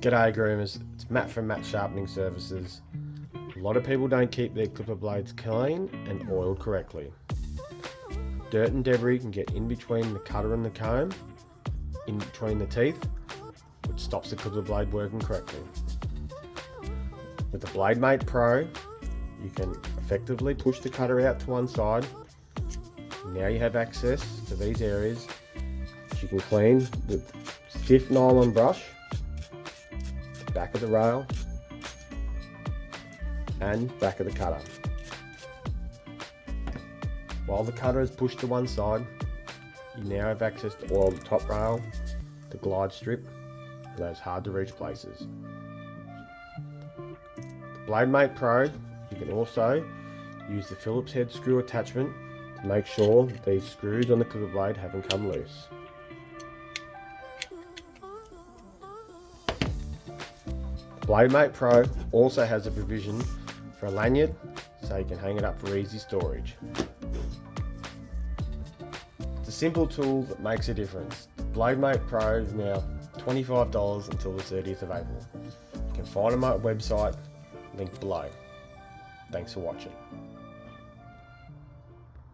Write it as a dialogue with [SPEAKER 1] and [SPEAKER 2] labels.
[SPEAKER 1] G'day groomers, it's Matt from Matt Sharpening Services. A lot of people don't keep their clipper blades clean and oiled correctly. Dirt and debris can get in between the cutter and the comb, in between the teeth, which stops the clipper blade working correctly. With the Blade Mate Pro, you can effectively push the cutter out to one side. Now you have access to these areas which you can clean with stiff nylon brush, the back of the rail and back of the cutter. While the cutter is pushed to one side, you now have access to oil the top rail, the glide strip, and those hard to reach places. The Blade Mate Pro, you can also use the Phillips head screw attachment to make sure that these screws on the clipper blade haven't come loose. The Blade Mate Pro also has a provision for a lanyard so you can hang it up for easy storage. It's a simple tool that makes a difference. The Blade Mate Pro is now $25 until the 30th of April. You can find them at my website, link below. Thanks for watching.